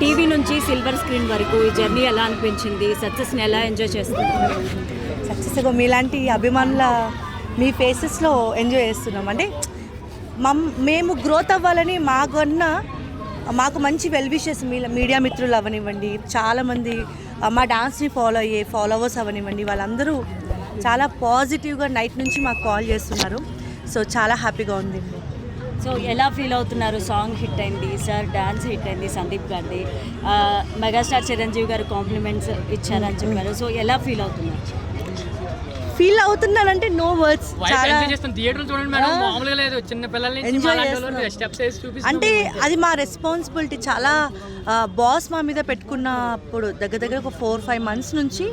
TV నుంచి silver screen వరకు ఈ జర్నీ ఎలా అనిపించింది? సక్సెస్ని ఎలా ఎంజాయ్ చేస్తున్నారు? సక్సెస్గా మీలాంటి అభిమానుల మీ ఫేసెస్లో ఎంజాయ్ చేస్తున్నాం. అంటే మేము గ్రోత్ అవ్వాలని మాకు మంచి వెల్ విషెస్ మీడియా మిత్రులు అవనివ్వండి, చాలామంది మా డాన్స్ని ఫాలో అయ్యే ఫాలోవర్స్ అవనివ్వండి, వాళ్ళందరూ చాలా పాజిటివ్గా నైట్ నుంచి మాకు కాల్ చేస్తున్నారు. సో చాలా హ్యాపీగా ఉంది. సో ఎలా ఫీల్ అవుతున్నారు? సాంగ్ హిట్ అయింది, సార్ డాన్స్ హిట్ అయింది సందీప్ గారిది, మెగాస్టార్ చిరంజీవి గారు కాంప్లిమెంట్స్ ఇచ్చారని చెప్పారు. సో ఎలా ఫీల్ అవుతున్నారు? ఫీల్ అవుతున్నానంటే నో వర్డ్స్. చాలా అంటే అది మా రెస్పాన్సిబిలిటీ. చాలా బాస్ మా మీద పెట్టుకున్నప్పుడు దగ్గర ఒక 4-5 months నుంచి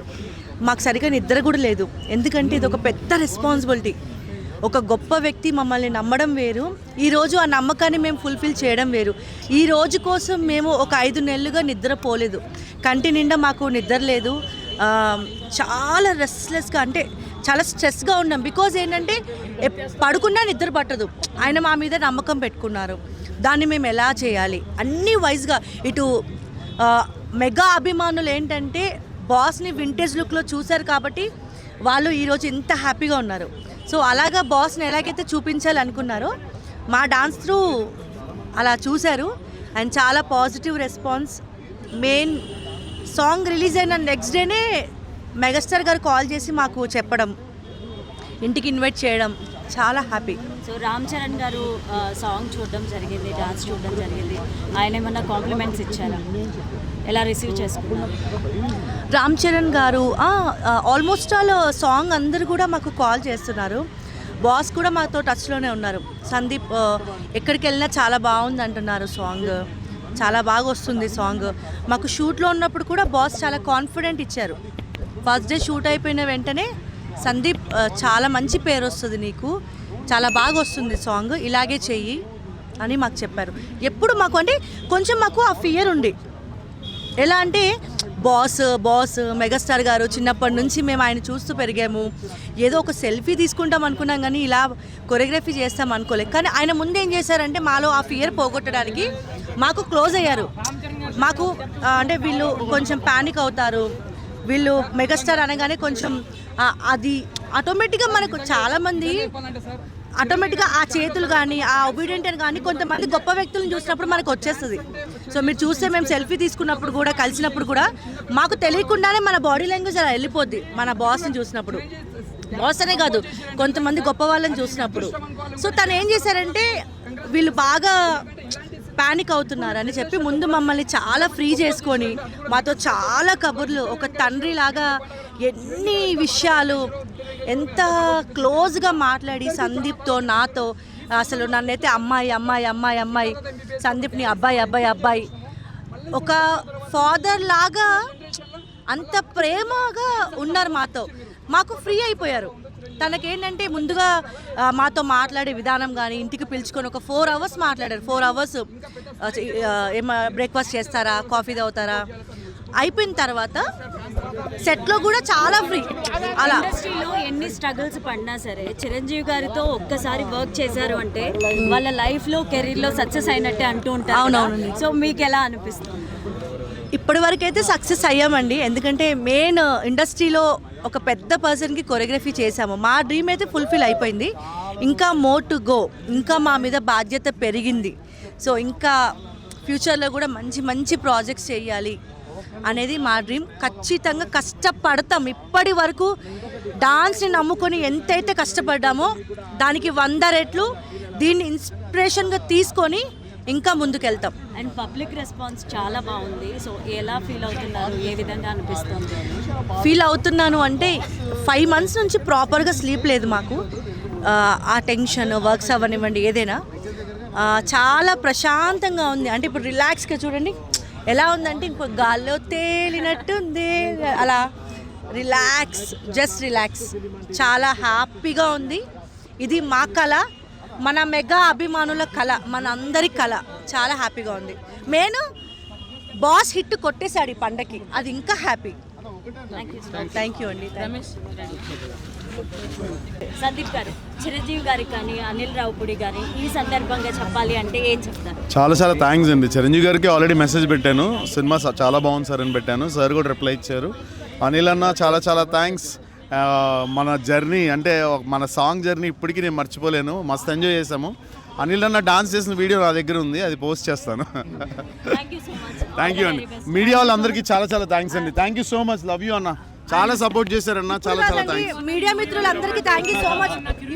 మాకు సరిగా నిద్ర కూడా లేదు. ఎందుకంటే ఇది ఒక పెద్ద రెస్పాన్సిబిలిటీ. ఒక గొప్ప వ్యక్తి మమ్మల్ని నమ్మడం వేరు, ఈరోజు ఆ నమ్మకాన్ని మేము ఫుల్ఫిల్ చేయడం వేరు. ఈ రోజు కోసం మేము ఒక 5 నెలలుగా నిద్రపోలేదు. కంటి నిండా మాకు నిద్ర లేదు. చాలా రెస్ట్లెస్గా, అంటే చాలా స్ట్రెస్గా ఉన్నాం. బికాజ్ ఏంటంటే పడుకున్నా నిద్ర పట్టదు. ఆయన మా మీద నమ్మకం పెట్టుకున్నారు. దాన్ని మేము ఎలా చేయాలి అన్నీ వైజ్గా. ఇటు మెగా అభిమానులు ఏంటంటే బాస్ని వింటేజ్ లుక్లో చూశారు కాబట్టి వాళ్ళు ఈరోజు ఇంత హ్యాపీగా ఉన్నారు. సో అలాగా బాస్ని ఎలాగైతే చూపించాలనుకున్నారో మా డాన్స్ త్రూ అలా చూశారు. అండ్ చాలా positive response. Main song release అయిన నెక్స్ట్ డేనే మెగాస్టార్ గారు కాల్ చేసి మాకు చెప్పడం, ఇంటికి ఇన్వైట్ చేయడం, చాలా హ్యాపీ. సో రామ్ చరణ్ గారు సాంగ్ చూడడం జరిగింది, డాన్స్ చూడడం జరిగింది. ఆయన ఏమన్నా కాంప్లిమెంట్స్ ఇచ్చారా? ఎలా రిసీవ్ చేసుకున్నారు? రామ్ చరణ్ గారు ఆల్మోస్ట్ ఆల్ సాంగ్ అందరూ కూడా మాకు కాల్ చేస్తున్నారు. బాస్ కూడా మాతో టచ్లోనే ఉన్నారు. సందీప్ ఎక్కడికి వెళ్ళినా చాలా బాగుంది అంటున్నారు. సాంగ్ చాలా బాగా వస్తుంది. సాంగ్ మాకు షూట్లో ఉన్నప్పుడు కూడా బాస్ చాలా కాన్ఫిడెంట్ ఇచ్చారు. ఫస్ట్ డే షూట్ అయిపోయిన వెంటనే సందీప్ చాలా మంచి పేరు వస్తుంది నీకు, చాలా బాగా వస్తుంది సాంగ్, ఇలాగే చెయ్యి అని మాకు చెప్పారు. ఎప్పుడు మాకు అంటే కొంచెం మాకు ఆ ఫియర్ ఉంది. ఎలా అంటే బాస్ మెగాస్టార్ గారు చిన్నప్పటి నుంచి మేము ఆయన చూస్తూ పెరిగాము. ఏదో ఒక సెల్ఫీ తీసుకుంటాం అనుకున్నాం, కానీ ఇలా కొరియోగ్రఫీ చేస్తాం అనుకోలేదు. కానీ ఆయన ముందు ఏం చేశారంటే మాలో ఆ ఫియర్ పోగొట్టడానికి మాకు క్లోజ్ అయ్యారు. మాకు అంటే వీళ్ళు కొంచెం ప్యానిక్ అవుతారు, వీళ్ళు మెగాస్టార్ అనగానే కొంచెం అది ఆటోమేటిక్గా మనకు చాలామంది ఆటోమేటిక్గా ఆ చేతులు కానీ ఆ ఒబీడియంట్ అని కానీ కొంతమంది గొప్ప వ్యక్తులను చూసినప్పుడు మనకు వచ్చేస్తుంది. సో మీరు చూస్తే మేము సెల్ఫీ తీసుకున్నప్పుడు కూడా, కలిసినప్పుడు కూడా మాకు తెలియకుండానే మన బాడీ లాంగ్వేజ్ అలా వెళ్ళిపోద్ది. మన బాస్ని చూసినప్పుడు, బాస్ అనే కాదు కొంతమంది గొప్ప వాళ్ళని చూసినప్పుడు. సో తను ఏం చేశారంటే వీళ్ళు బాగా ప్యానిక్ అవుతున్నారని చెప్పి ముందు మమ్మల్ని చాలా ఫ్రీ చేసుకొని మాతో చాలా కబుర్లు, ఒక తండ్రి లాగా ఎన్ని విషయాలు, ఎంత క్లోజ్గా మాట్లాడి సందీప్తో నాతో. అసలు నన్నైతే అమ్మాయి అమ్మాయి అమ్మాయి అమ్మాయి, సందీప్ని అబ్బాయి అబ్బాయి అబ్బాయి, ఒక ఫాదర్ లాగా అంత ప్రేమగా ఉన్నారు మాతో. మాకు ఫ్రీ అయిపోయారు. తనకేంటంటే ముందుగా మాతో మాట్లాడే విధానం కానీ, ఇంటికి పిలుచుకొని ఒక 4 hours మాట్లాడారు. 4 hours బ్రేక్ఫాస్ట్ చేస్తారా, కాఫీ తాగుతారా, అయిపోయిన తర్వాత సెట్లో కూడా చాలా ఫ్రీ. అలా ఇండస్ట్రీలో ఎన్ని స్ట్రగుల్స్ పడినా సరే చిరంజీవి గారితో ఒక్కసారి వర్క్ చేశారు అంటే వాళ్ళ లైఫ్లో కెరీర్లో సక్సెస్ అయినట్టే అంటూ ఉంటారు. అవునవును. సో మీకు ఎలా అనిపిస్తుంది? ఇప్పటి వరకు అయితే సక్సెస్ అయ్యామండి. ఎందుకంటే మెయిన్ ఇండస్ట్రీలో ఒక పెద్ద పర్సన్కి కొరియోగ్రఫీ చేశాము. మా డ్రీమ్ అయితే ఫుల్ఫిల్ అయిపోయింది. ఇంకా మోర్ టు గో. ఇంకా మా మీద బాధ్యత పెరిగింది. సో ఇంకా ఫ్యూచర్లో కూడా మంచి మంచి ప్రాజెక్ట్స్ చేయాలి అనేది మా డ్రీమ్. ఖచ్చితంగా కష్టపడతాం. ఇప్పటి వరకు డాన్స్ని నమ్ముకొని ఎంతైతే కష్టపడ్డామో దానికి 100 రెట్లు దీన్ని ఇన్స్పిరేషన్గా తీసుకొని ఇంకా ముందుకెళ్తాం. అండ్ పబ్లిక్ రెస్పాన్స్ చాలా బాగుంది. సో ఎలా ఫీల్ అవుతున్నారు? ఏ విధంగా అనిపిస్తుంది? ఫీల్ అవుతున్నాను అంటే 5 months నుంచి ప్రాపర్గా స్లీప్ లేదు మాకు. ఆ టెన్షన్, వర్క్స్ అవనివ్వండి, ఏదైనా చాలా ప్రశాంతంగా ఉంది. అంటే ఇప్పుడు రిలాక్స్గా చూడండి ఎలా ఉందంటే ఇంకో గాల్లో తేలినట్టుంది. అలా రిలాక్స్, జస్ట్ రిలాక్స్, చాలా హ్యాపీగా ఉంది. ఇది మా కళ, మన మెగా అభిమానుల కళ, మన అందరి కళ. చాలా హ్యాపీగా ఉంది. మెయిన్ బాస్ హిట్ కొట్టేశాడు ఈ పండగకి, అది ఇంకా హ్యాపీ. థ్యాంక్ యూ అండి. సందీప్ గారు, చిరంజీవి గారికి కానీ అనిల్ రావుపూడి గారి ఈ సందర్భంగా చెప్పాలి అంటే ఏం చెప్తారు? చాలా చాలా థ్యాంక్స్ అండి. చిరంజీవి గారికి ఆల్రెడీ మెసేజ్ పెట్టాను, సినిమా చాలా బాగుంది సార్ అని పెట్టాను. సార్ కూడా రిప్లై ఇచ్చారు. అనిల్ అన్న చాలా చాలా థ్యాంక్స్. మన జర్నీ అంటే మన సాంగ్ జర్నీ ఇప్పటికీ నేను మర్చిపోలేను. మస్తు ఎంజాయ్ చేసాము. అనిల్ అన్న డాన్స్ చేసిన వీడియో నా దగ్గర ఉంది, అది పోస్ట్ చేస్తాను. థ్యాంక్ యూ అండి. మీడియా వాళ్ళందరికీ చాలా చాలా థ్యాంక్స్ అండి. Thank you so much. Love you అన్న. చాలా సపోర్ట్ చేశారన్న. చాలా చాలా థ్యాంక్స్. మీడియా మిత్రులందరికీ థ్యాంక్ యూ సో మచ్.